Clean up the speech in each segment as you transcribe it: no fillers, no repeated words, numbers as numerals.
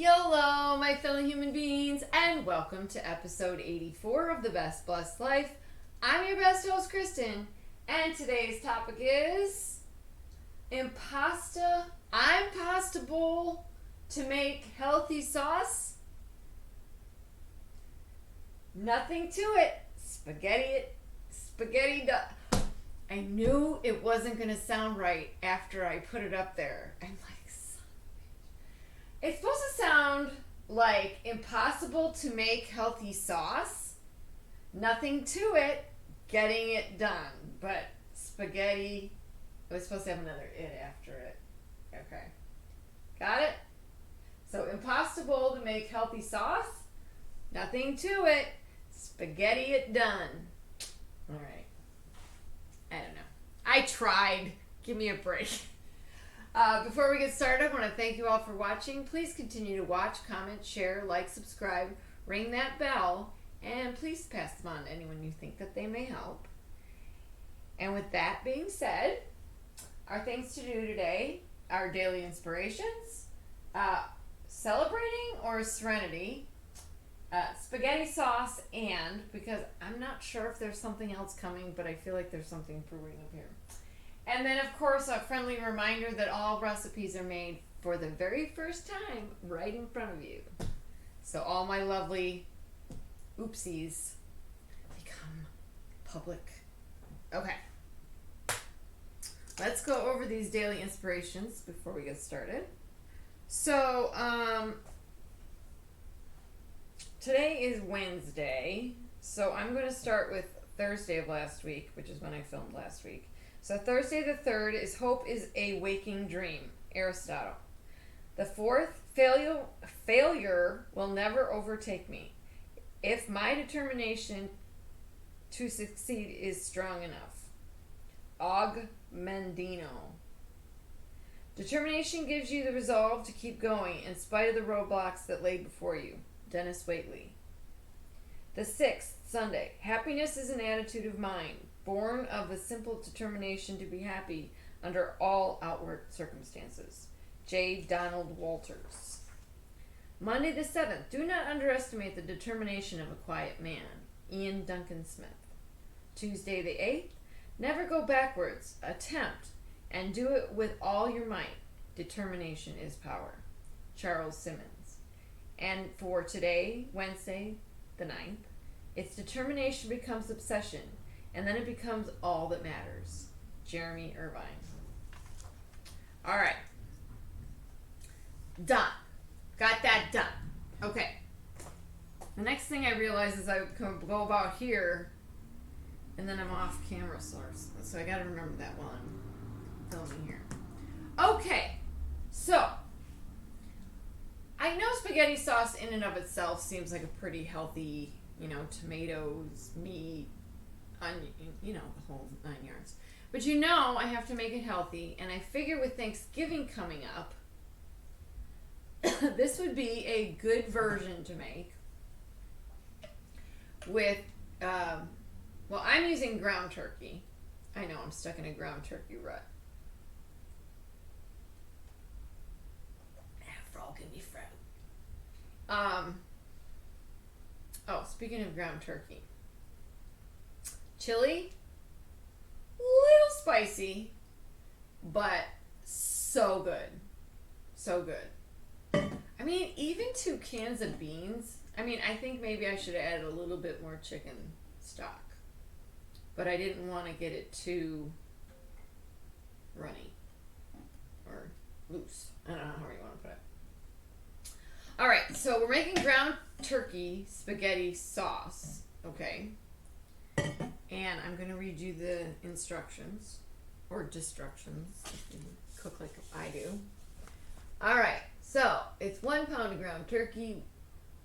YOLO, my fellow human beings, and welcome to episode 84 of The Best Blessed Life. I'm your best host, Kristen, and today's topic is impasta bowl to make healthy sauce. Nothing to it. Spaghetti. I knew it wasn't going to sound right after I put it up there. I'm like, it's supposed to sound like impossible to make healthy sauce. Nothing to it. Getting it done. But spaghetti, it was supposed to have another it after it. Okay. Got it? So impasta bowl to make healthy sauce. Nothing to it. Spaghetti it done. All right. I don't know. I tried. Give me a break. Before we get started, I want to thank you all for watching. Please continue to watch, comment, share, like, subscribe, ring that bell, and please pass them on to anyone you think that they may help. And with that being said, our things to do today, our daily inspirations, celebrating or serenity, spaghetti sauce, and, because I'm not sure if there's something else coming, but I feel like there's something brewing up here. And then, of course, a friendly reminder that all recipes are made for the very first time right in front of you. So all my lovely oopsies become public. Okay. Let's go over these daily inspirations before we get started. So, today is Wednesday. So I'm going to start with Thursday of last week, which is when I filmed last week. So Thursday the 3rd is Hope is a Waking Dream, Aristotle. The 4th, failure will never overtake me if my determination to succeed is strong enough. Og Mendino. Determination gives you the resolve to keep going in spite of the roadblocks that lay before you. Dennis Waitley. The 6th, Sunday, happiness is an attitude of mind, born of the simple determination to be happy under all outward circumstances. J. Donald Walters. Monday the 7th, do not underestimate the determination of a quiet man. Ian Duncan Smith. Tuesday the 8th, never go backwards, attempt, and do it with all your might. Determination is power. Charles Simmons. And for today, Wednesday the 9th, its determination becomes obsession, and then it becomes all that matters. Jeremy Irvine. All right. Done. Got that done. Okay. The next thing I realize is I go about here, and then I'm off camera source. So I got to remember that while I'm filming here. Okay. So, I know spaghetti sauce in and of itself seems like a pretty healthy, tomatoes, meat, onion, the whole 9 yards. But I have to make it healthy, and I figure with Thanksgiving coming up, this would be a good version to make with, I'm using ground turkey. I know, I'm stuck in a ground turkey rut. Frog in me fro. Speaking of ground turkey. Chili, little spicy, but so good. So good. I mean, even 2 cans of beans. I think maybe I should have added a little bit more chicken stock. But I didn't want to get it too runny or loose. I don't know how you want to put it. All right, so we're making ground turkey spaghetti sauce, okay? And I'm going to read you the instructions, or destructions, if you cook like I do. All right, so it's 1 pound of ground turkey,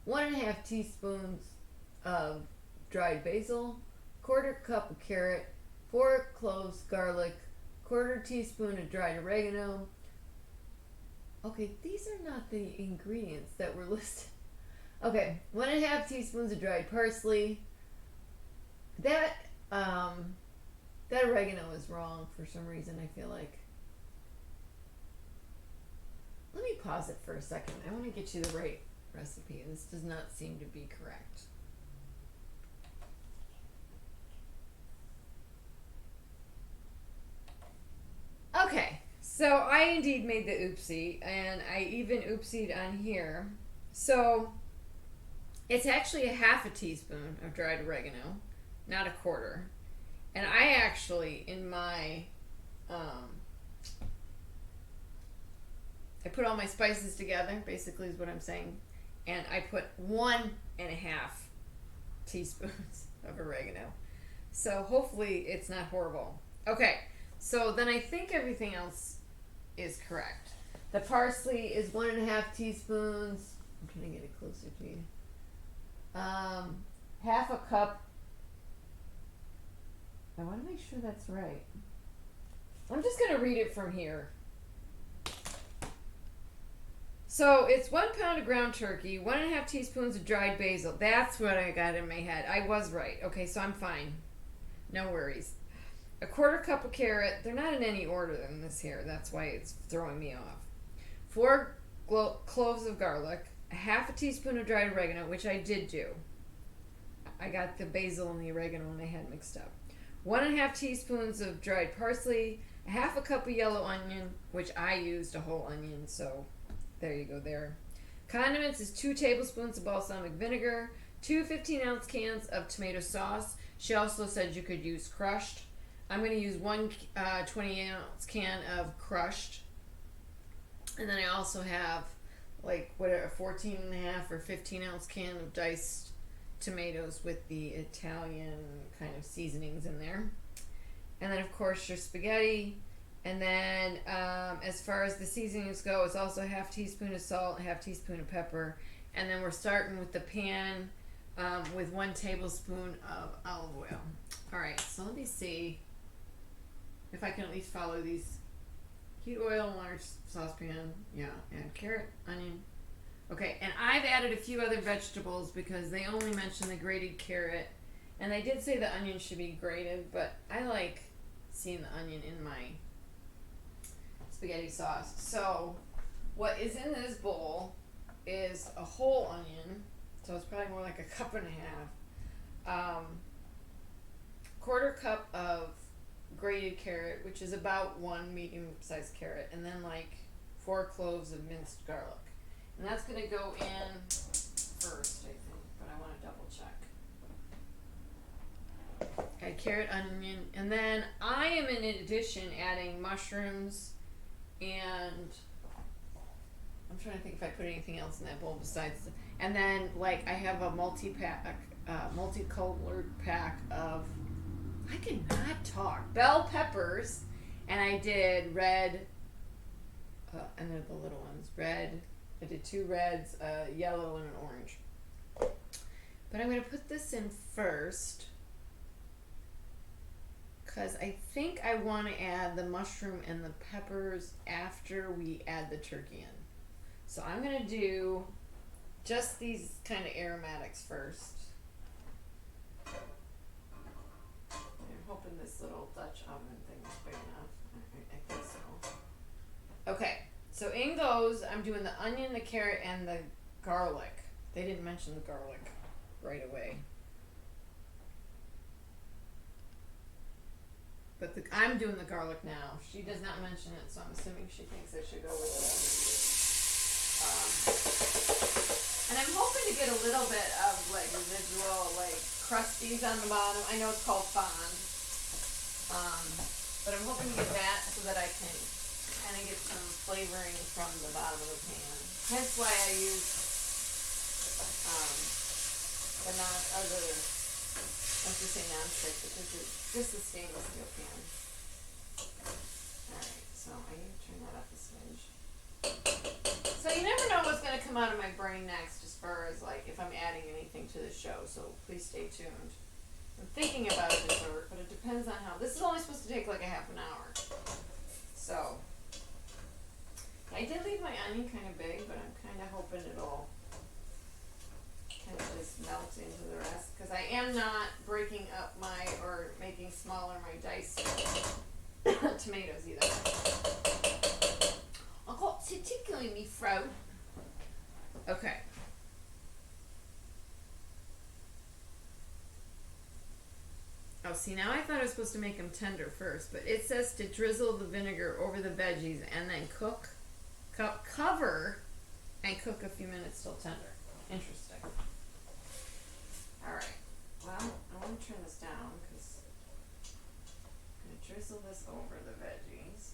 1.5 teaspoons of dried basil, 1/4 cup of carrot, 4 cloves garlic, 1/4 teaspoon of dried oregano. Okay, these are not the ingredients that were listed. Okay, 1.5 teaspoons of dried parsley. That oregano is wrong for some reason, I feel like. Let me pause it for a second. I want to get you the right recipe. This does not seem to be correct. Okay, so I indeed made the oopsie, and I even oopsied on here. So it's actually a half a teaspoon of dried oregano, not a quarter. And I actually, in my, I put all my spices together, basically is what I'm saying, and I put 1.5 teaspoons of oregano. So hopefully it's not horrible. Okay, so then I think everything else is correct. The parsley is 1.5 teaspoons. I'm trying to get it closer to you. Half a cup. I want to make sure that's right. I'm just going to read it from here. So it's 1 pound of ground turkey, 1.5 teaspoons of dried basil. That's what I got in my head. I was right. Okay, so I'm fine. No worries. A quarter cup of carrot. They're not in any order in this here. That's why it's throwing me off. 4 cloves of garlic. A half a teaspoon of dried oregano, which I did do. I got the basil and the oregano and I had mixed up. 1.5 teaspoons of dried parsley. A half a cup of yellow onion, which I used a whole onion, so there you go there. Condiments is 2 tablespoons of balsamic vinegar. 2 15-ounce cans of tomato sauce. She also said you could use crushed. I'm going to use 1 20-ounce can of crushed. And then I also have like a 14.5 or 15-ounce can of diced tomatoes with the Italian kind of seasonings in there. And then of course your spaghetti. And then as far as the seasonings go, it's also a half teaspoon of salt, a half teaspoon of pepper. And then we're starting with the pan with 1 tablespoon of olive oil. All right, so let me see if I can at least follow these. Heat oil in large saucepan. Yeah, add carrot, onion. Okay, and I've added a few other vegetables because they only mention the grated carrot. And they did say the onion should be grated, but I like seeing the onion in my spaghetti sauce. So what is in this bowl is a whole onion. So it's probably more like 1.5 cups. Quarter cup of grated carrot, which is about 1 medium-sized carrot, and then like 4 cloves of minced garlic. And that's going to go in first, I think, but I want to double check. Add carrot, onion, and then I am in addition adding mushrooms, and I'm trying to think if I put anything else in that bowl besides, and then like I have a multicolored pack of, I cannot talk, bell peppers, and I did red, and they're the little ones, red. I did 2 reds, a yellow, and an orange. But I'm going to put this in first because I think I want to add the mushroom and the peppers after we add the turkey in. So I'm going to do just these kind of aromatics first. I'm hoping this little Dutch oven thing is big enough. I think so. Okay. So in goes, I'm doing the onion, the carrot, and the garlic. They didn't mention the garlic right away. But I'm doing the garlic now. She does not mention it, so I'm assuming she thinks I should go with it. And I'm hoping to get a little bit of like residual like crusties on the bottom. I know it's called fond. But I'm hoping to get that so that I can kind of get some flavoring from the bottom of the pan. Hence why I use the let's just say non-stick, because it's just a stainless steel pan. Alright, so I need to turn that up a smidge. So you never know what's going to come out of my brain next as far as like if I'm adding anything to the show, so please stay tuned. I'm thinking about a dessert, but it depends on how. This is only supposed to take like a half an hour. So I did leave my onion kind of big, but I'm kind of hoping it'll kind of just melt into the rest, because I am not breaking up or making smaller my diced tomatoes either. I've got to tickle me out. Okay. Oh, see, now I thought I was supposed to make them tender first, but it says to drizzle the vinegar over the veggies and then cover, and cook a few minutes till tender. Interesting. Alright, well, I want to turn this down because I'm going to drizzle this over the veggies.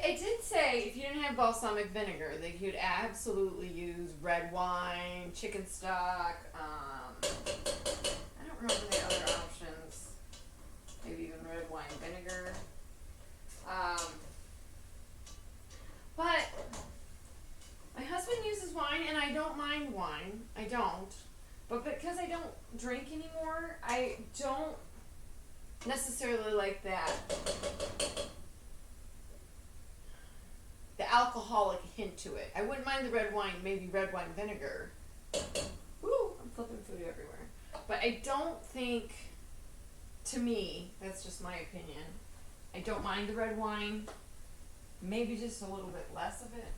It did say if you didn't have balsamic vinegar, that you could absolutely use red wine, chicken stock. I don't remember the other options. Maybe even red wine vinegar. But my husband uses wine, and I don't mind wine. I don't. But because I don't drink anymore, I don't necessarily like that. The alcoholic hint to it. I wouldn't mind the red wine, maybe red wine vinegar. Woo! I'm flipping food everywhere. But I don't think, to me, that's just my opinion, I don't mind the red wine. Maybe just a little bit less of it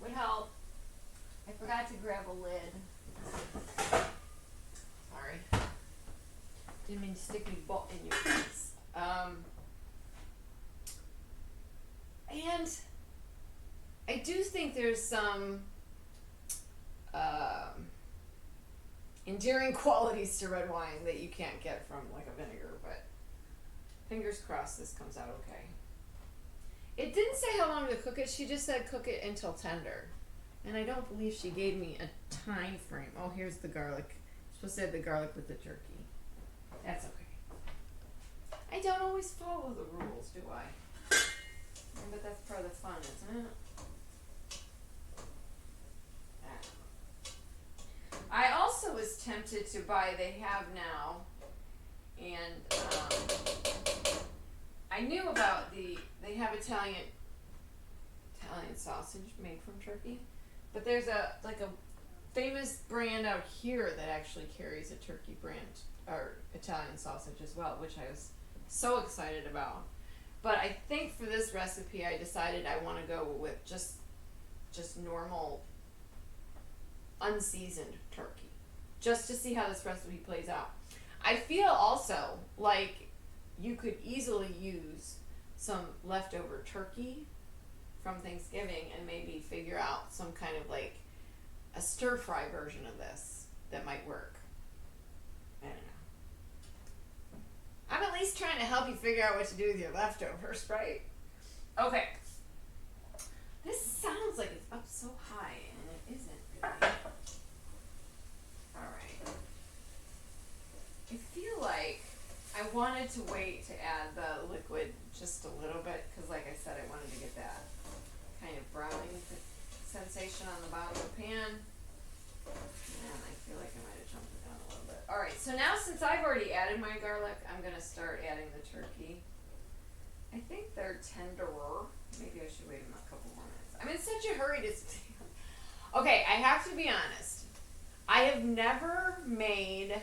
would help. I forgot to grab a lid. Sorry. Didn't mean to stick my butt in your face. And I do think there's some endearing qualities to red wine that you can't get from like a vinegar, but fingers crossed this comes out okay. It didn't say how long to cook it, she just said cook it until tender. And I don't believe she gave me a time frame. Oh, here's the garlic. I'm supposed to have the garlic with the turkey. That's okay. I don't always follow the rules, do I? But that's part of the fun, isn't it? I also was tempted to buy, they have now, and I knew about they have Italian sausage made from turkey, but there's a famous brand out here that actually carries a turkey brand, or Italian sausage as well, which I was so excited about. But I think for this recipe I decided I want to go with just normal unseasoned turkey, just to see how this recipe plays out. I feel also like you could easily use some leftover turkey from Thanksgiving and maybe figure out some kind of like a stir-fry version of this that might work. I don't know. I'm at least trying to help you figure out what to do with your leftovers, right? Okay. This sounds like it's up so high, and it isn't really. Alright. I feel like I wanted to wait to add the liquid just a little bit, because like I said, I wanted to get that kind of browning sensation on the bottom of the pan. And I feel like I might have jumped it down a little bit. Alright, so now since I've already added my garlic, I'm going to start adding the turkey. I think they're tenderer. Maybe I should wait a couple more minutes. I'm in such a hurry to... Okay, I have to be honest. I have never made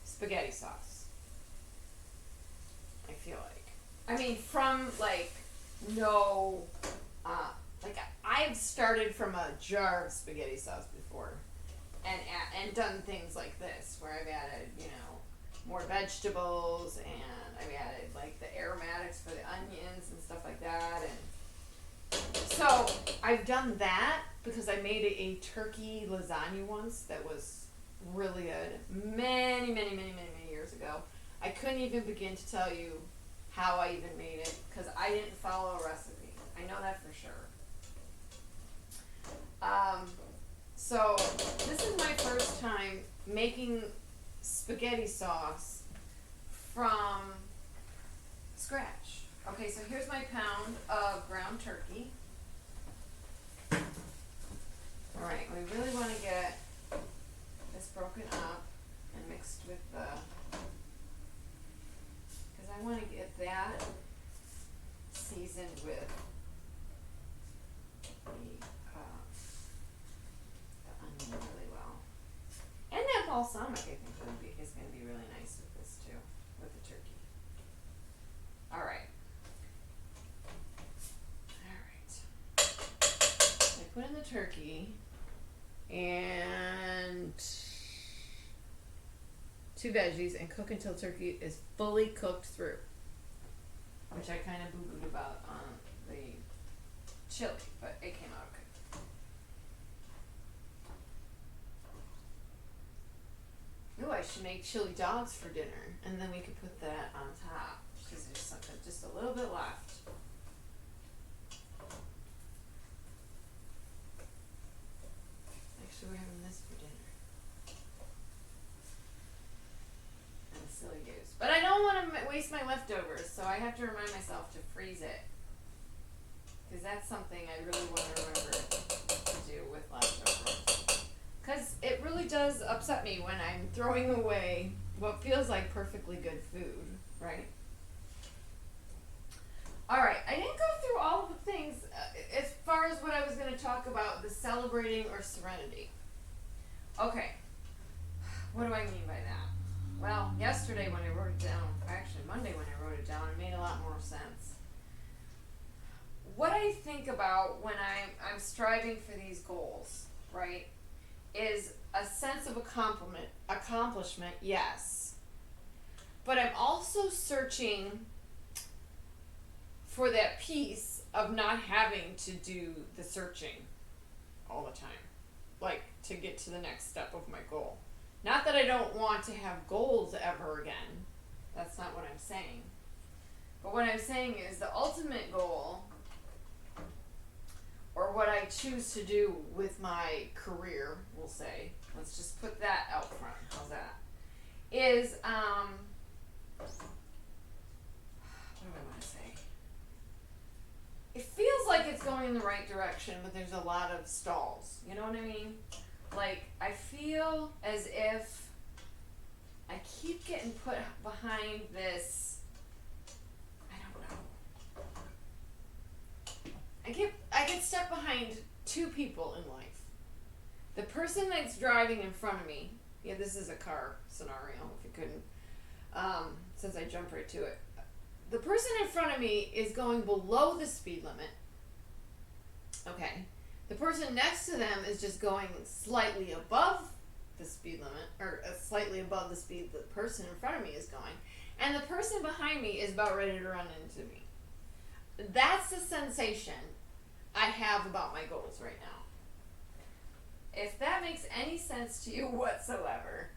spaghetti sauce. I feel like. I mean, from like no, like I've started from a jar of spaghetti sauce before, and done things like this where I've added, you know, more vegetables, and I've added like the aromatics for the onions and stuff like that, and so I've done that because I made a turkey lasagna once that was really good many years ago. I couldn't even begin to tell you how I even made it because I didn't follow a recipe. I know that for sure. So this is my first time making spaghetti sauce from scratch. Okay, so here's my pound of ground turkey. Alright, we really want to get this broken up and mixed with the, because I want to get that turkey and 2 veggies and cook until turkey is fully cooked through. Which I kind of boo-booed about on the chili, but it came out okay. Ooh, I should make chili dogs for dinner, and then we could put that on top, because there's something just a little bit left. Actually, we're having this for dinner. And silly goose. But I don't want to waste my leftovers, so I have to remind myself to freeze it. Because that's something I really want to remember to do with leftovers. Because it really does upset me when I'm throwing away what feels like perfectly good food, right? Alright, I didn't go through all of the things as far as what I was going to talk about, the celebrating or serenity. Okay, what do I mean by that? Well, yesterday when I wrote it down, actually Monday when I wrote it down, it made a lot more sense. What I think about when I'm striving for these goals, right, is a sense of accomplishment, yes. But I'm also searching for that piece of not having to do the searching all the time. Like, to get to the next step of my goal. Not that I don't want to have goals ever again. That's not what I'm saying. But what I'm saying is the ultimate goal, or what I choose to do with my career, we'll say, let's just put that out front, how's that, is, what do I want to say? It feels like it's going in the right direction, but there's a lot of stalls, you know what I mean? Like, I feel as if I keep getting put behind this, I don't know. I get stuck behind 2 people in life. The person that's driving in front of me, yeah, this is a car scenario, if you couldn't, since I jumped right to it. The person in front of me is going below the speed limit. Okay. The person next to them is just going slightly above the speed limit, or slightly above the speed the person in front of me is going. And the person behind me is about ready to run into me. That's the sensation I have about my goals right now. If that makes any sense to you whatsoever,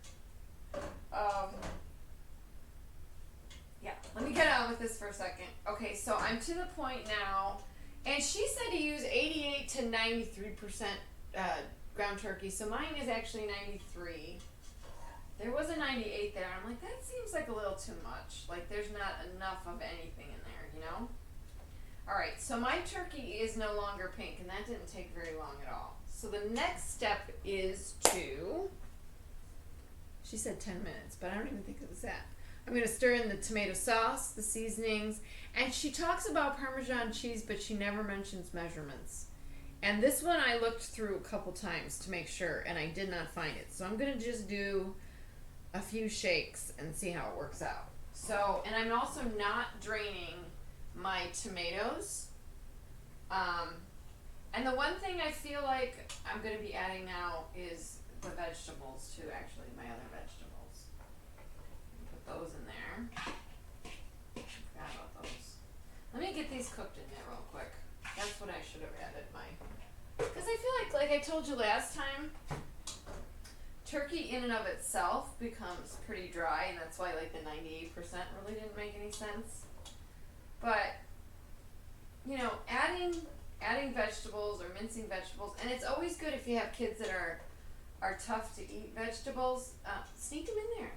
yeah, let me get on with this for a second. Okay, so I'm to the point now, and she said to use 88 to 93% ground turkey, so mine is actually 93. There was a 98 there. I'm like, that seems like a little too much. Like, there's not enough of anything in there, you know? Alright, so my turkey is no longer pink, and that didn't take very long at all. So the next step is to, she said 10 minutes, but I don't even think it was that. I'm going to stir in the tomato sauce, the seasonings, and she talks about Parmesan cheese, but she never mentions measurements. And this one I looked through a couple times to make sure, and I did not find it. So I'm going to just do a few shakes and see how it works out. So, and I'm also not draining my tomatoes. And the one thing I feel like I'm going to be adding now is the vegetables too, actually, my other vegetables. Put those in there. Forgot about those. Let me get these cooked in there real quick. That's what I should have added because I feel like I told you last time, turkey in and of itself becomes pretty dry, and that's why like the 98% really didn't make any sense. But, you know, adding vegetables or mincing vegetables, and it's always good if you have kids that are tough to eat vegetables, sneak them in there.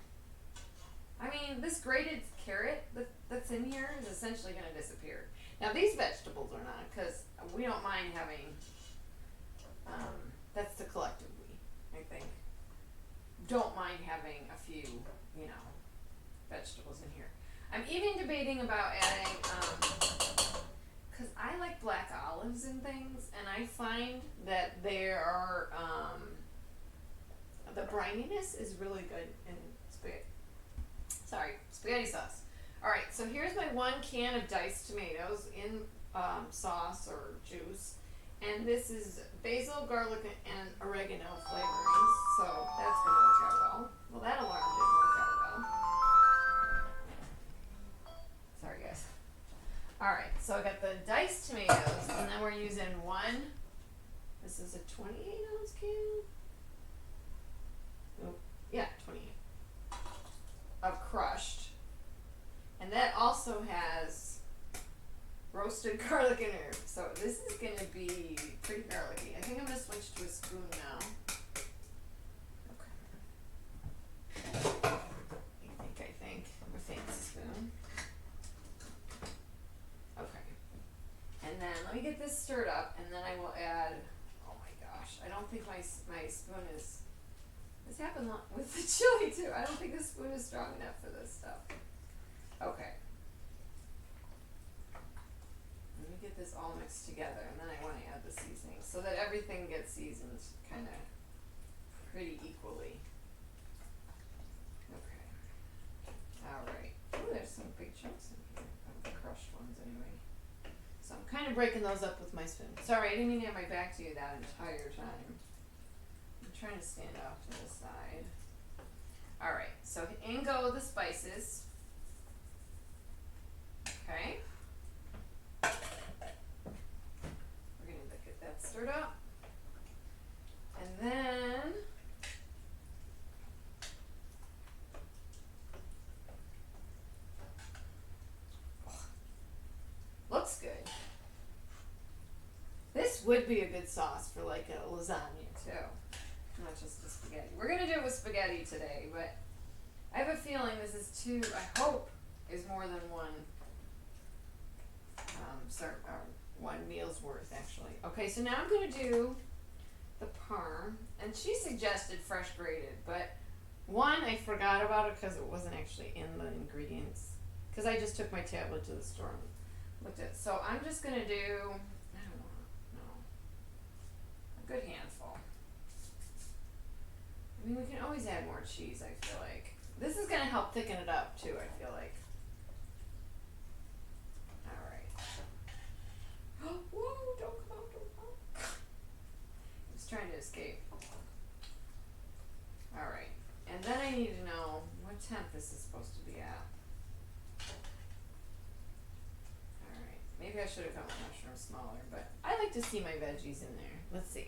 I mean, this grated carrot that's in here is essentially going to disappear. Now, these vegetables are not, because we don't mind having, that's the collective we, I think, don't mind having a few, you know, vegetables in here. I'm even debating about adding, because I like black olives and things, and I find that there are, the brininess is really good in spaghetti sauce. Alright, so here's my 1 can of diced tomatoes in sauce or juice, And this is basil, garlic, and oregano flavorings, so that's going to work out well. Well, that alarm didn't work out well. Sorry, guys. Alright, so I got the diced tomatoes, and then we're using one. This is a 28-ounce can. Oh, yeah, 28. Of crushed. And that also has roasted garlic and herb. So this is going to be pretty garlicky. I think I'm going to switch to a spoon now. Okay. I think. A fancy spoon. Okay. And then let me get this stirred up, and then I will add, oh my gosh, I don't think my spoon is, this happened with the chili too. I don't think the spoon is strong enough for this stuff. Okay. Let me get this all mixed together, and then I want to add the seasoning so that everything gets seasoned kind of pretty equally. Okay. Alright. Oh, there's some big chunks in here of the crushed ones anyway. So I'm kind of breaking those up with my spoon. Sorry, I didn't mean to have my back to you that entire time. I'm trying to stand off to the side. Alright, so in go the spices. Okay. We're going to get that stirred up. And then looks good. This would be a good sauce for like a lasagna too, not just the spaghetti. We're gonna do it with spaghetti today, but I have a feeling this is I hope, is more than one one meal's worth actually. Okay, so now I'm gonna do the parm, and she suggested fresh grated, but one, I forgot about it because it wasn't actually in the ingredients, because I just took my tablet to the store and looked at it. So I'm just gonna do, I don't know, a good handful. I mean, we can always add more cheese, I feel like. This is gonna help thicken it up too, I feel like. Whoa, don't come out, don't come out. It's trying to escape. Alright, and then I need to know what temp this is supposed to be at. Alright, maybe I should have cut my mushrooms smaller, but I like to see my veggies in there. Let's see.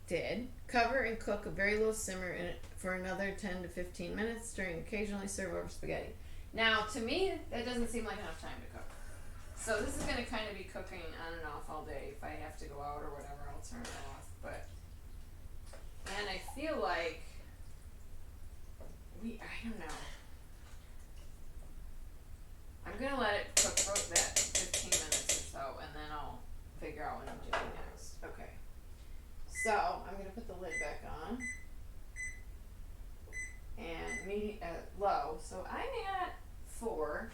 Did cover and cook a very low simmer in it for another 10 to 15 minutes, stirring occasionally, serve over spaghetti. Now, to me, that doesn't seem like enough time to cook. So this is going to kind of be cooking on and off all day. If I have to go out or whatever, I'll turn it off. And I feel like I don't know. I'm going to let it cook for that 15 minutes or so, and then I'll figure out what I'm doing next. Okay. So I'm going to put the lid back on. And medium, low. So I'm at 4.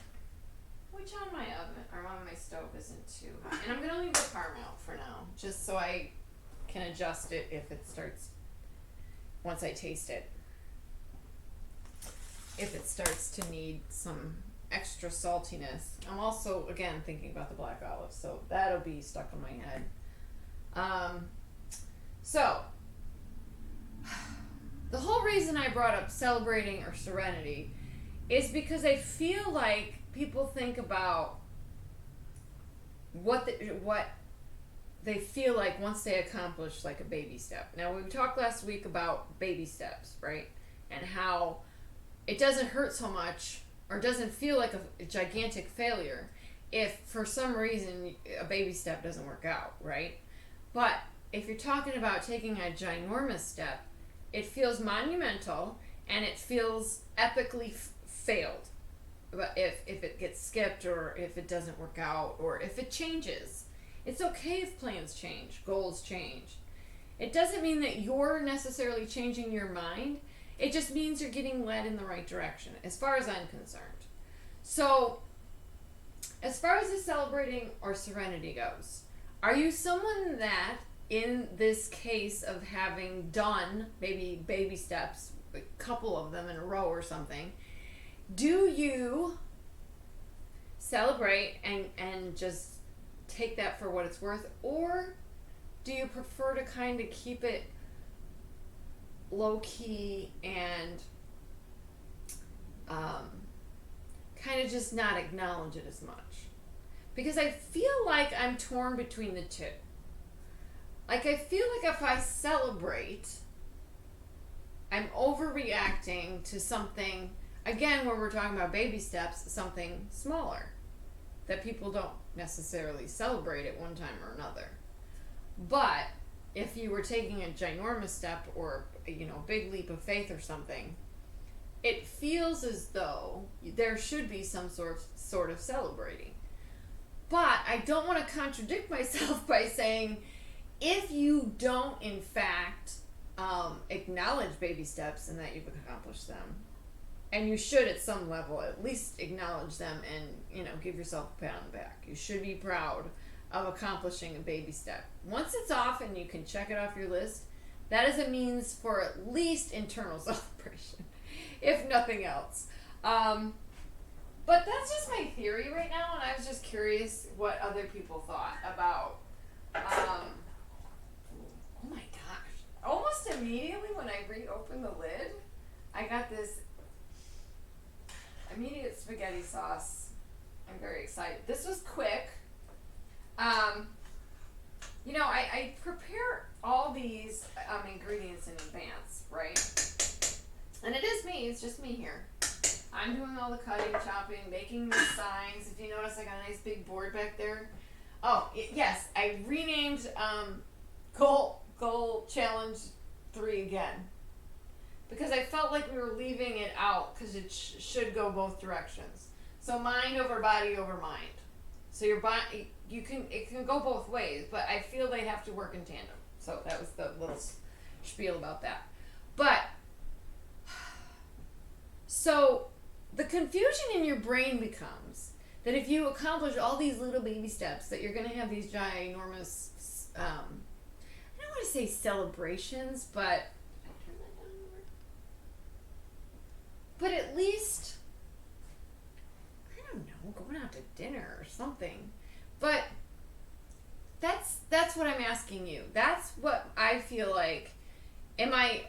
Which on my oven, or on my stove isn't too hot. And I'm going to leave the parm out for now, just so I can adjust it if it starts, once I taste it. If it starts to need some extra saltiness. I'm also, again, thinking about the black olive, so that'll be stuck in my head. So, the whole reason I brought up celebrating or serenity is because I feel like people think about what they feel like once they accomplish like a baby step. Now, we talked last week about baby steps, right? And how it doesn't hurt so much or doesn't feel like a gigantic failure if for some reason a baby step doesn't work out, right? But if you're talking about taking a ginormous step, it feels monumental and it feels epically failed. But if it gets skipped or if it doesn't work out or if it changes, it's okay if plans change, goals change. It doesn't mean that you're necessarily changing your mind. It just means you're getting led in the right direction, as far as I'm concerned. So, as far as the celebrating or serenity goes, are you someone that, in this case of having done maybe baby steps, a couple of them in a row or something, do you celebrate and just take that for what it's worth, or do you prefer to kind of keep it low key and kind of just not acknowledge it as much? Because I feel like I'm torn between the two. Like, I feel like if I celebrate, I'm overreacting to something, again, when we're talking about baby steps, something smaller that people don't necessarily celebrate at one time or another. But if you were taking a ginormous step or, big leap of faith or something, it feels as though there should be some sort of celebrating. But I don't want to contradict myself by saying, if you don't, in fact, acknowledge baby steps and that you've accomplished them, and you should at some level at least acknowledge them and, give yourself a pat on the back. You should be proud of accomplishing a baby step. Once it's off and you can check it off your list, that is a means for at least internal celebration, if nothing else. But that's just my theory right now, and I was just curious what other people thought about oh my gosh. Almost immediately when I reopened the lid, I got this immediate spaghetti sauce. I'm very excited. This was quick. I prepare all these ingredients in advance, right? And it is me. It's just me here. I'm doing all the cutting, chopping, making the signs. If you notice, I got a nice big board back there. Oh, yes. I renamed Goal Challenge 3 again. Because I felt like we were leaving it out because it should go both directions. So mind over body over mind. So your body, it can go both ways, but I feel they have to work in tandem. So that was the little spiel about that. But, so the confusion in your brain becomes that if you accomplish all these little baby steps, that you're going to have these ginormous, I don't want to say celebrations, but at least, I don't know, going out to dinner or something. But that's what I'm asking you. That's what I feel like. Am I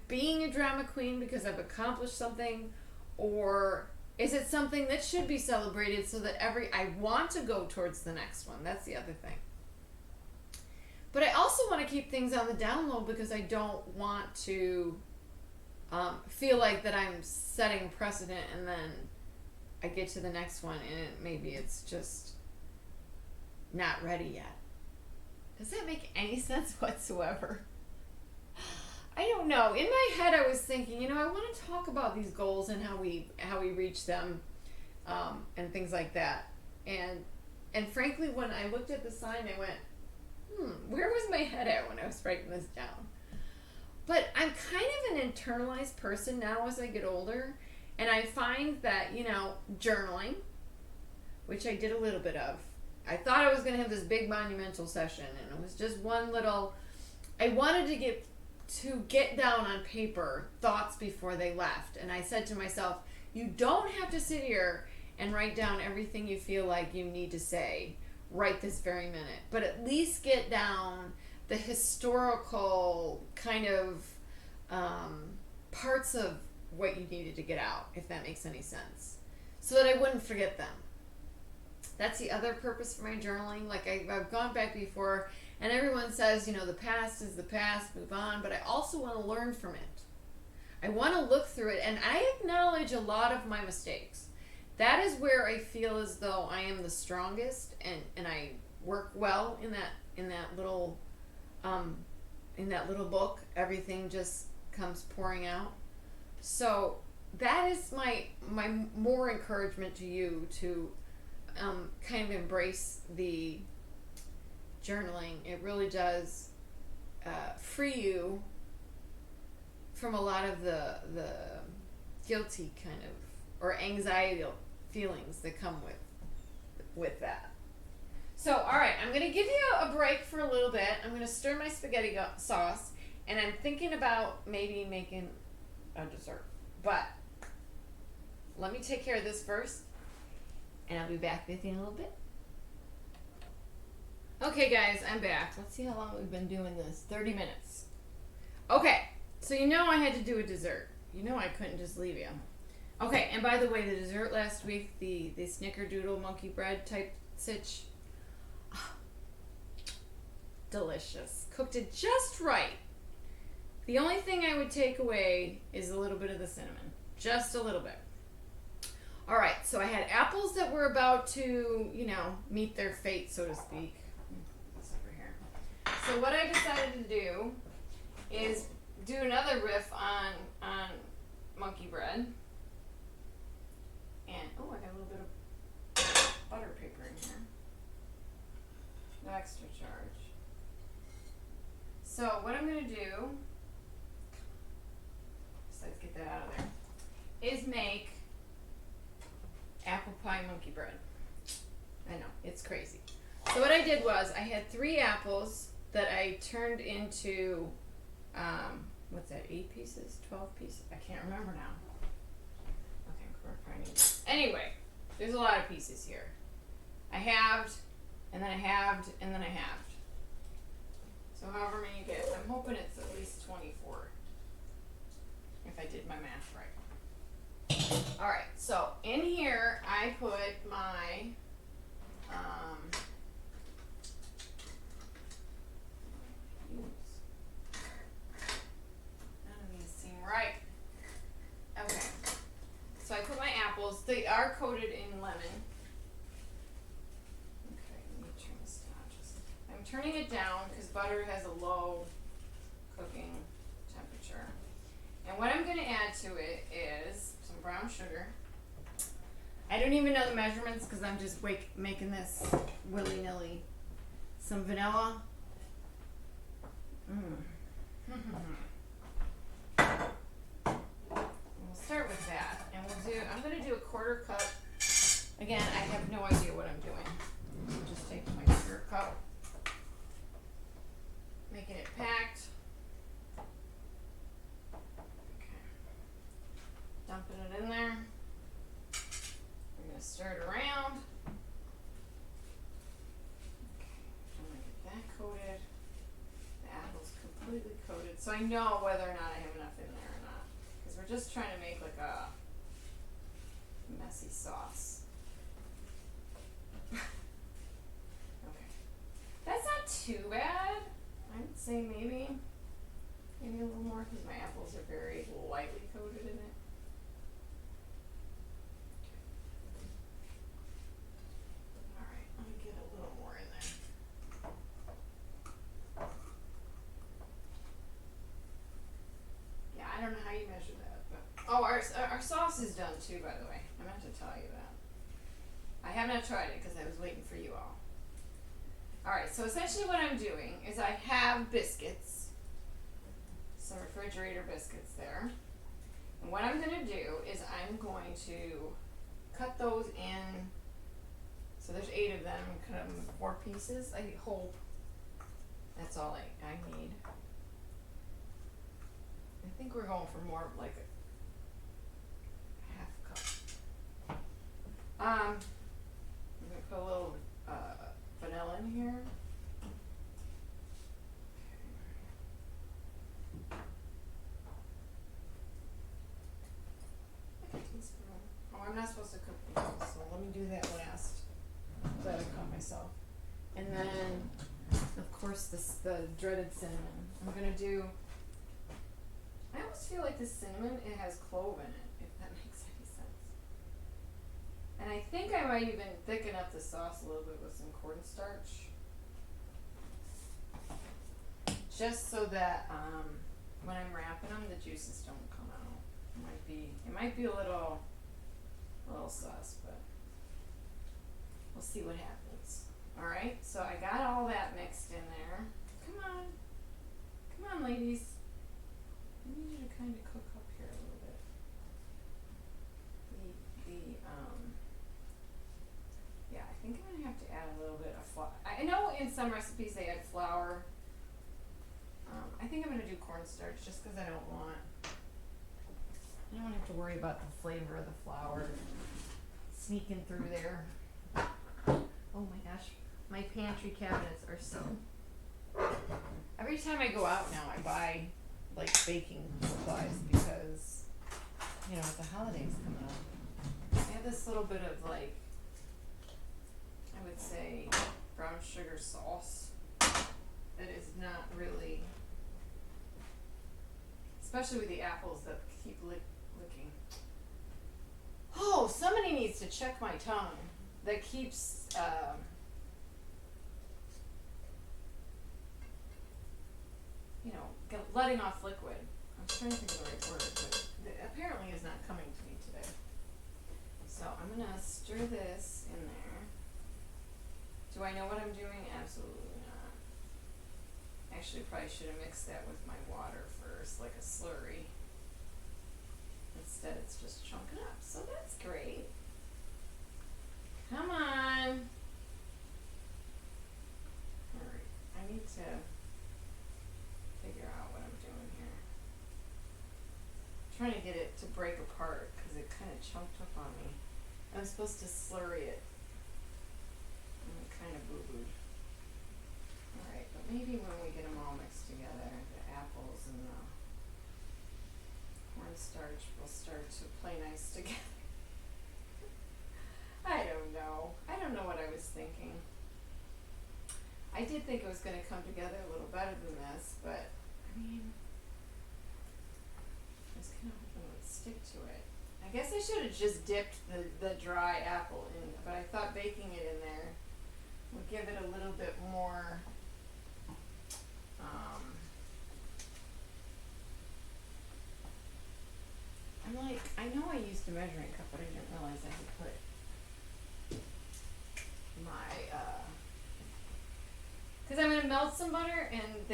being a drama queen because I've accomplished something, or is it something that should be celebrated so that I want to go towards the next one? That's the other thing. But I also want to keep things on the down low because I don't want to feel like that I'm setting precedent and then I get to the next one and maybe it's just not ready yet. Does that make any sense whatsoever? I don't know. In my head, I was thinking, I want to talk about these goals and how we reach them, and things like that. And frankly, when I looked at the sign, I went, where was my head at when I was writing this down? But I'm kind of an internalized person now as I get older, and I find that, journaling, which I did a little bit of. I thought I was going to have this big monumental session, and it was just one little. I wanted to get down on paper thoughts before they left, and I said to myself, you don't have to sit here and write down everything you feel like you need to say right this very minute, but at least get down the historical kind of parts of what you needed to get out, if that makes any sense, so that I wouldn't forget them. That's the other purpose for my journaling. Like I've gone back before, and everyone says, the past is the past, move on, but I also want to learn from it. I want to look through it, and I acknowledge a lot of my mistakes. That is where I feel as though I am the strongest, and I work well in that little book. Everything just comes pouring out. So that is my more encouragement to you to kind of embrace the journaling. It really does free you from a lot of the guilty kind of or anxiety feelings that come with that. So, all right, I'm going to give you a break for a little bit. I'm going to stir my spaghetti sauce, and I'm thinking about maybe making a dessert. But let me take care of this first, and I'll be back with you in a little bit. Okay, guys, I'm back. Let's see how long we've been doing this. 30 minutes. Okay, so you know I had to do a dessert. You know I couldn't just leave you. Okay, and by the way, the dessert last week, the snickerdoodle monkey bread type sitch, delicious. Cooked it just right. The only thing I would take away is a little bit of the cinnamon. Just a little bit. All right, so I had apples that were about to, meet their fate, so to speak. This over here. So what I decided to do is do another riff on monkey bread. And, oh, I got a little bit of butter paper in here. No extra charge. So what I'm going to do, just let's get that out of there, is make apple pie monkey bread. I know, it's crazy. So what I did was I had 3 apples that I turned into, what's that, 8 pieces, 12 pieces? I can't remember now. Okay, we're finding. Anyway, there's a lot of pieces here. I halved, and then I halved, and then I halved. So however many you get, I'm hoping it's at least 24, if I did my math right. Alright, so in here I put my none of these seem right. Okay. So I put my apples. They are coated in lemon. Okay, let me turn this down I'm turning it down because butter has a low cooking temperature. And what I'm gonna add to it is some brown sugar. I don't even know the measurements because I'm just making this willy-nilly. Some vanilla. We'll start with that, and I'm gonna do a 1/4 cup. Again, I have no idea what I'm doing. I'm just taking my sugar cup, making it packed. Dumping it in there. We're going to stir it around. Okay, I'm going to get that coated. The apple's completely coated. So I know whether or not I have enough in there or not. Because we're just trying to make like a messy sauce. Okay. That's not too bad. I would say maybe a little more because my apples are very lightly coated in it. I don't know how you measure that, but our sauce is done too, by the way. I meant to tell you that. I have not tried it because I was waiting for you all. Alright, so essentially what I'm doing is I have biscuits, some refrigerator biscuits there. And what I'm going to do is I'm going to cut those in, so there's 8 of them, and cut them in 4 pieces. I hope that's all I need. I think we're going for more like a 1/2 cup. I'm gonna put a little vanilla in here. Like a teaspoon. Oh, I'm not supposed to cook these, so let me do that last. Glad I caught myself. And then, of course, the dreaded cinnamon. I'm gonna do. I almost feel like this cinnamon, it has clove in it, if that makes any sense. And I think I might even thicken up the sauce a little bit with some cornstarch. Just so that when I'm wrapping them, the juices don't come out. It might be a little sus, but we'll see what happens. Alright, so I got all that mixed in there. Come on, ladies. I need you to kind of cook up here a little bit. Yeah, I think I'm gonna have to add a little bit of flour. I know in some recipes they add flour. I think I'm gonna do cornstarch just because I don't want to have to worry about the flavor of the flour sneaking through there. Oh my gosh, My pantry cabinets are so. Every time I go out now, I buy like baking supplies because, you know, with the holidays coming up. I have this little bit of like, I would say, brown sugar sauce that is not really, especially with the apples that keep licking. Oh, somebody needs to check my tongue. That keeps, you know, letting off liquid. I'm trying to think of the right word, but it apparently is not coming to me today. So I'm gonna stir this in there. Do I know what I'm doing? Absolutely not. Actually, probably should have mixed that with my water first, like a slurry. Instead, it's just chunking up, so that's great. Come on. Alright, I need to figure out what I'm doing here. I'm trying to get it to break apart because it kind of chunked up on me. I'm supposed to slurry it. And it kind of boo-booed. Alright, but maybe when we get them all mixed together, the apples and the cornstarch will start to play nice together. I don't know. I don't know what I was thinking. I did think it was going to come together a little better than this, but I mean, I was kind of hoping it would stick to it. I guess I should have just dipped the dry apple in, but I thought baking it in there would give it a little bit more, I'm like, I know I used a measuring cup, but I didn't realize I had put my, because I'm going to melt some butter, and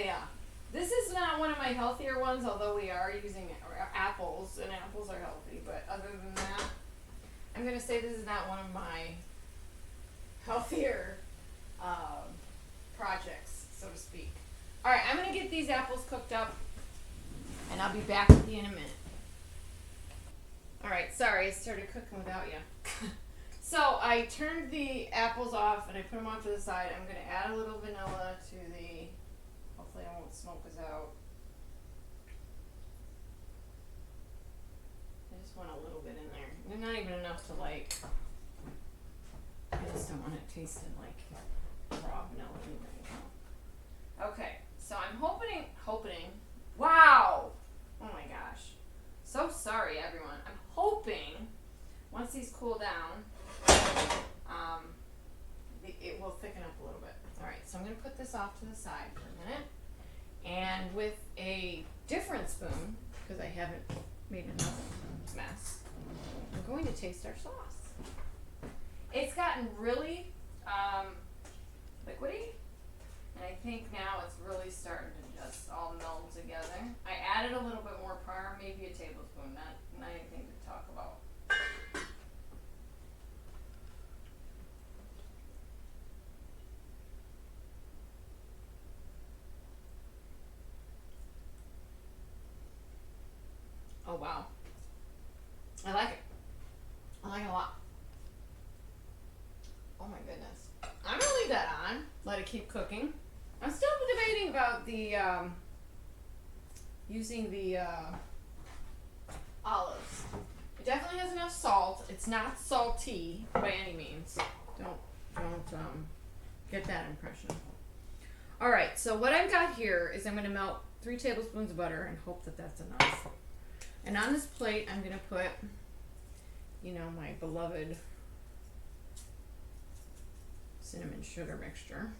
this is not one of my healthier ones, although we are using apples, and apples are healthy, but other than that, I'm going to say this is not one of my healthier projects, so to speak. Alright, I'm going to get these apples cooked up, and I'll be back with you in a minute. Alright, sorry, I started cooking without you. So I turned the apples off and I put them off to the side. I'm going to add a little vanilla to the, hopefully I won't smoke this out. I just want a little bit in there. They're not even enough to like, I just don't want it tasting like raw vanilla anyway. Okay, so I'm hoping, wow! Oh my gosh. So sorry everyone. I'm hoping once these cool down, it will thicken up a little bit. Alright, so I'm going to put this off to the side for a minute. And with a different spoon, because I haven't made enough mess, I'm going to taste our sauce. It's gotten really liquidy, and I think now it's really starting to just all meld together. I added a little bit more parm, maybe a tablespoon, not anything to talk about. Oh wow. I like it. I like it a lot. Oh my goodness. I'm gonna leave that on. Let it keep cooking. I'm still debating about the using the olives. It definitely has enough salt. It's not salty by any means. Don't get that impression. Alright, so what I've got here is I'm gonna melt 3 tablespoons of butter and hope that that's enough. And on this plate, I'm going to put, you know, my beloved cinnamon sugar mixture.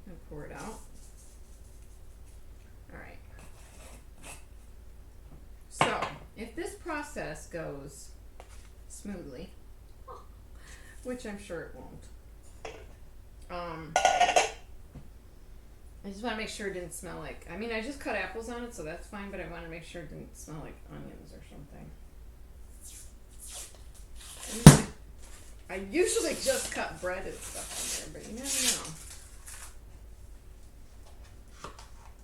And pour it out. Alright. So, if this process goes smoothly, which I'm sure it won't, I just want to make sure it didn't smell like, I mean, I just cut apples on it, so that's fine, but I want to make sure it didn't smell like onions or something. I usually just cut bread and stuff on there, but you never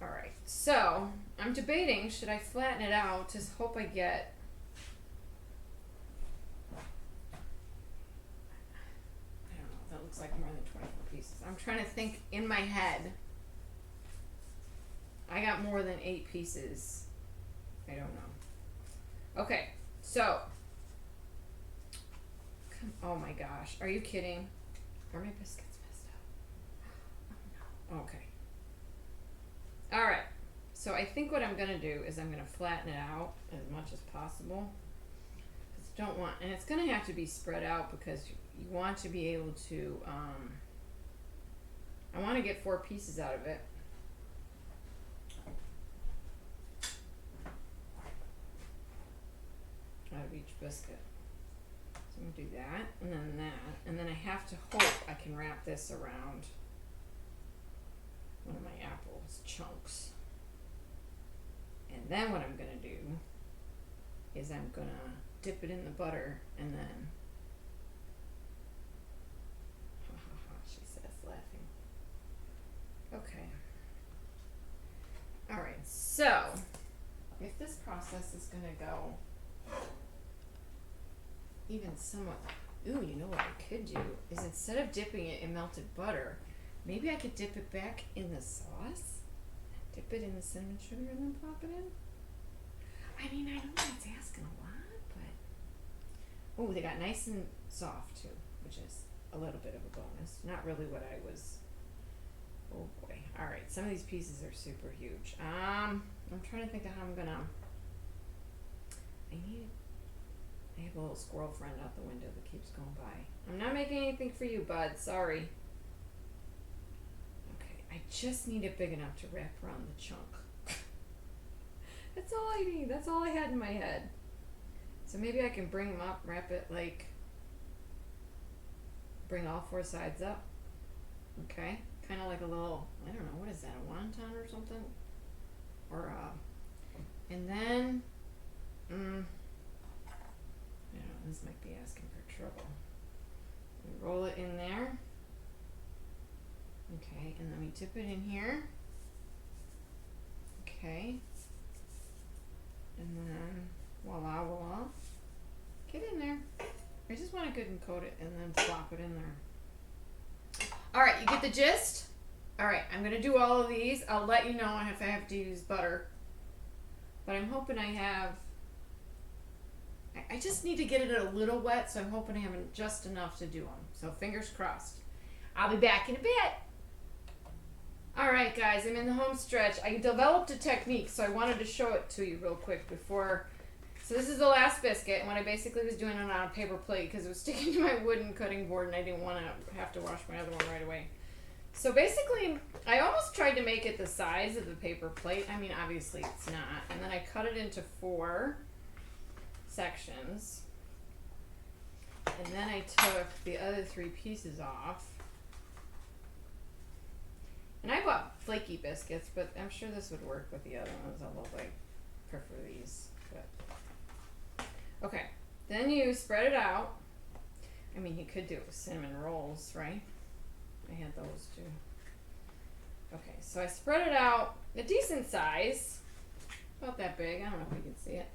know. Alright, so I'm debating, should I flatten it out to hope I get, I don't know, that looks like more than 25 pieces. I'm trying to think in my head. I got more than 8 pieces. I don't know. Okay, so. Oh my gosh, are you kidding? Are my biscuits messed up? Oh no. Okay. Alright, so I think what I'm going to do is I'm going to flatten it out as much as possible. Don't want, and it's going to have to be spread out because you want to be able to, I want to get 4 pieces out of it. Out of each biscuit. So I'm going to do that, and then I have to hope I can wrap this around one of my apples chunks. And then what I'm going to do is I'm going to dip it in the butter and then she says, laughing. Okay. Alright, so if this process is gonna go even somewhat, ooh, you know what I could do is instead of dipping it in melted butter, maybe I could dip it back in the sauce, dip it in the cinnamon sugar and then pop it in. I mean, I know that's asking a lot. Oh, they got nice and soft too, which is a little bit of a bonus. Not really what I was. Oh boy. Alright, some of these pieces are super huge. I'm trying to think of how I'm gonna. I have a little squirrel friend out the window that keeps going by. I'm not making anything for you, bud. Sorry. Okay, I just need it big enough to wrap around the chunk. That's all I need. That's all I had in my head. So maybe I can bring them up, wrap it like, bring all 4 sides up. Okay, kind of like a little, I don't know, what is that, a wonton or something? Or, and then, I don't know, this might be asking for trouble. We roll it in there. Okay, and then we dip it in here. Okay. And then, voila, voila. Get in there. I just want to good and coat it and then plop it in there. Alright, you get the gist? Alright, I'm going to do all of these. I'll let you know if I have to use butter. But I'm hoping I have... I just need to get it a little wet, so I'm hoping I have just enough to do them. So fingers crossed. I'll be back in a bit. Alright guys, I'm in the home stretch. I developed a technique, so I wanted to show it to you real quick before. So this is the last biscuit, and what I basically was doing it on a paper plate because it was sticking to my wooden cutting board and I didn't want to have to wash my other one right away. So basically, I almost tried to make it the size of the paper plate. I mean, obviously it's not. And then I cut it into 4 sections. And then I took the other 3 pieces off. And I bought flaky biscuits, but I'm sure this would work with the other ones, although I prefer these. But. Okay, then you spread it out. I mean, you could do it with cinnamon rolls, right? I had those too. Okay, so I spread it out a decent size, about that big. I don't know if you can see it.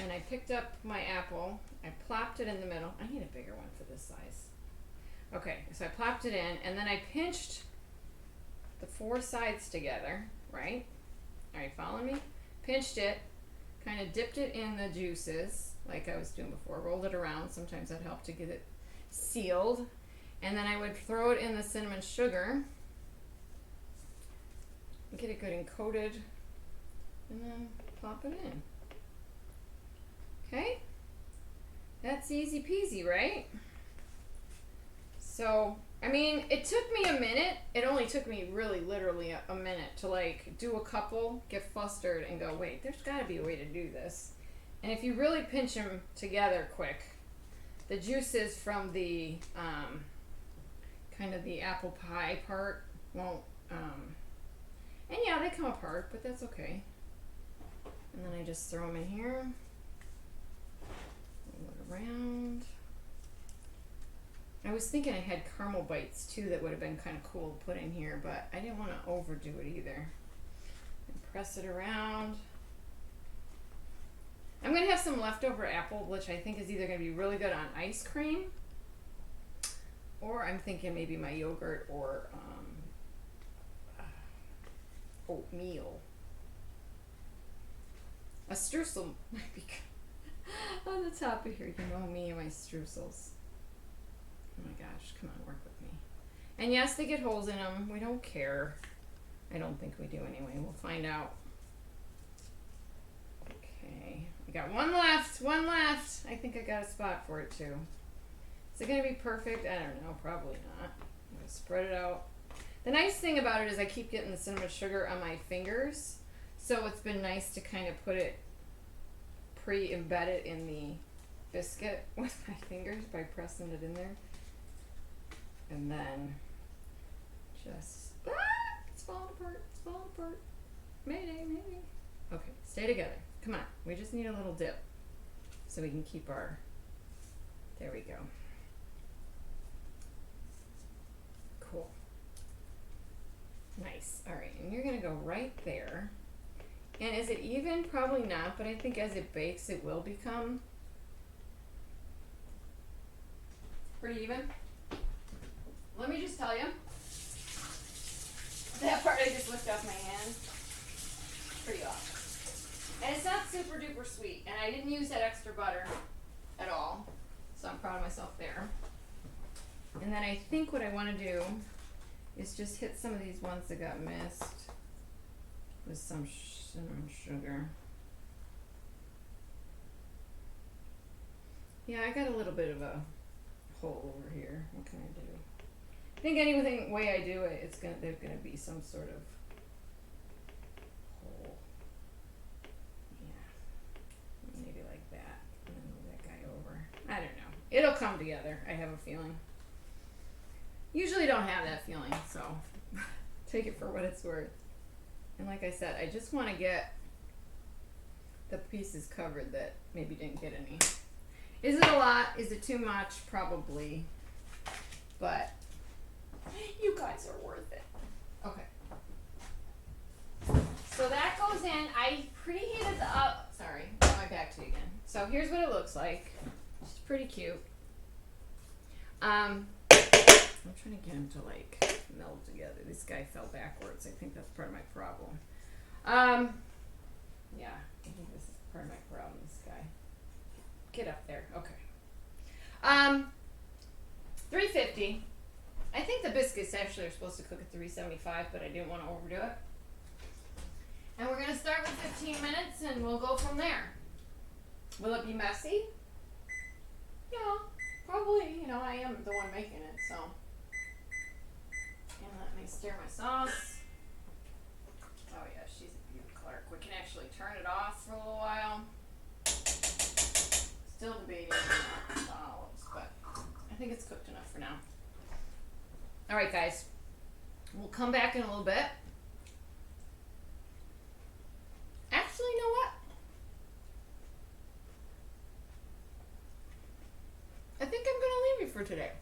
And I picked up my apple. I plopped it in the middle. I need a bigger one for this size. Okay, so I plopped it in, and then I pinched the 4 sides together, right? Are you following me? Pinched it, kind of dipped it in the juices, like I was doing before, rolled it around. Sometimes that helped to get it sealed. And then I would throw it in the cinnamon sugar, get it good and coated, and then plop it in. Okay? That's easy peasy, right? So, I mean, it took me a minute. It only took me really literally a minute to like do a couple, get flustered, and go, wait, there's got to be a way to do this. And if you really pinch them together quick, the juices from the kind of the apple pie part won't, and yeah, they come apart, but that's okay. And then I just throw them in here, roll it around. I was thinking I had caramel bites too that would have been kind of cool to put in here, but I didn't want to overdo it either. And press it around. I'm going to have some leftover apple, which I think is either going to be really good on ice cream Or I'm thinking maybe my yogurt or oatmeal. A streusel might be good. On the top of here, you know me and my streusels. Oh my gosh, come on, work with me. And yes, they get holes in them. We don't care. I don't think we do anyway. We'll find out. Okay, we got one left. I think I got a spot for it too. Is it gonna be perfect? I don't know, probably not. I'm gonna spread it out. The nice thing about it is I keep getting the cinnamon sugar on my fingers. So it's been nice to kind of put it, embed it in the biscuit with my fingers by pressing it in there. And then just, it's falling apart. Mayday. Okay, stay together. Come on, we just need a little dip so we can keep our, there we go. Cool. Nice, all right, and you're gonna go right there. And is it even? Probably not, but I think as it bakes, it will become pretty even. Let me just tell you, that part I just lifted off my hand, pretty awesome. And it's not super duper sweet, and I didn't use that extra butter at all, so I'm proud of myself there. And then I think what I want to do is just hit some of these ones that got missed with some cinnamon sugar. Yeah, I got a little bit of a hole over here. What can I do? I think any way I do it, there's gonna be some sort of hole. Yeah, maybe like that, and then move that guy over. I don't know. It'll come together. I have a feeling. Usually don't have that feeling, so take it for what it's worth. And like I said, I just want to get the pieces covered that maybe didn't get any. Is it a lot? Is it too much? Probably. But you guys are worth it. Okay. So that goes in. I preheated the sorry, got my back to you again. So here's what it looks like. It's pretty cute. I'm trying to get him to like meld together. This guy fell backwards. I think that's part of my problem. Yeah, I think this is part of my problem, this guy. Get up there. Okay. 350. I think the biscuits actually are supposed to cook at 375, but I didn't want to overdo it. And we're going to start with 15 minutes and we'll go from there. Will it be messy? Yeah, probably. You know, I am the one making it, so. And let me stir my sauce. Oh yeah, she's a beauty, Clark. We can actually turn it off for a little while. Still debating on the olives, but I think it's cooked enough for now. All right, guys. We'll come back in a little bit. Actually, you know what? I think I'm going to leave you for today.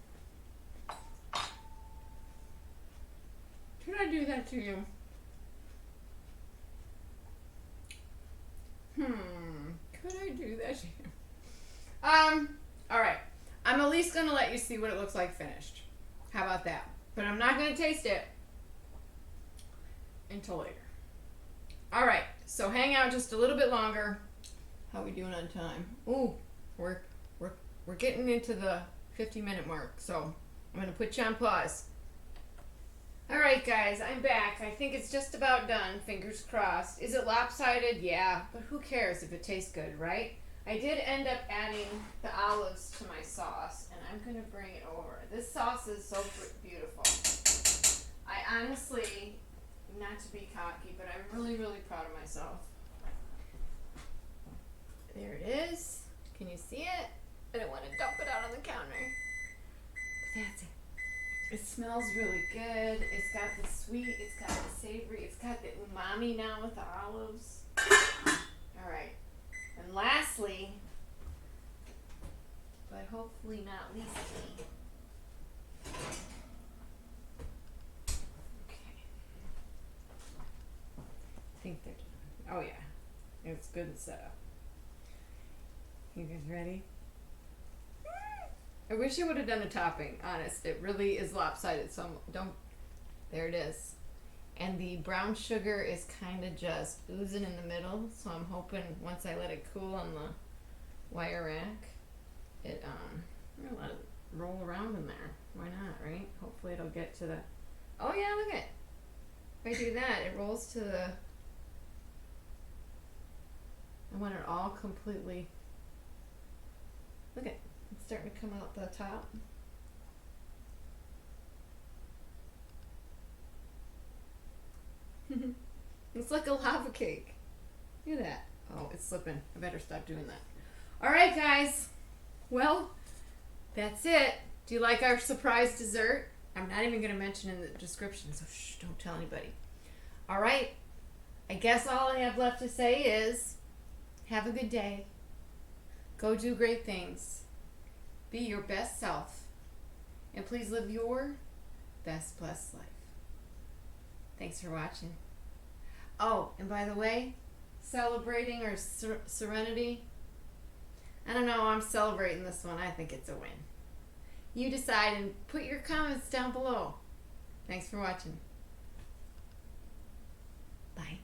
Should I do that to you? Could I do that to you? Alright. I'm at least going to let you see what it looks like finished. How about that? But I'm not going to taste it until later. Alright. So hang out just a little bit longer. How are we doing on time? Ooh, we're getting into the 50-minute mark. So I'm going to put you on pause. Alright guys, I'm back. I think it's just about done, fingers crossed. Is it lopsided? Yeah, but who cares if it tastes good, right? I did end up adding the olives to my sauce, and I'm going to bring it over. This sauce is so beautiful. I honestly, not to be cocky, but I'm really, really proud of myself. There it is. Can you see it? I don't want to dump it out on the counter. But that's it. It smells really good. It's got the sweet, it's got the savory, it's got the umami now with the olives. Alright. And lastly, but hopefully not leastly, okay. I think they're done. Oh yeah. It's good and set up. You guys ready? I wish I would have done a topping, honest. It really is lopsided, so don't. There it is. And the brown sugar is kind of just oozing in the middle, so I'm hoping once I let it cool on the wire rack, I'm gonna let it roll around in there. Why not, right? Hopefully it'll get to the, oh yeah, look at it. If I do that, it rolls to the, I want it all completely, look at it. It's starting to come out the top. It's like a lava cake. Look at that. Oh, it's slipping. I better stop doing that. All right, guys. Well, that's it. Do you like our surprise dessert? I'm not even going to mention in the description, so shh, don't tell anybody. All right. I guess all I have left to say is have a good day. Go do great things. Be your best self. And please live your best blessed life. Thanks for watching. Oh, and by the way, celebrating our serenity. I don't know, I'm celebrating this one. I think it's a win. You decide and put your comments down below. Thanks for watching. Bye.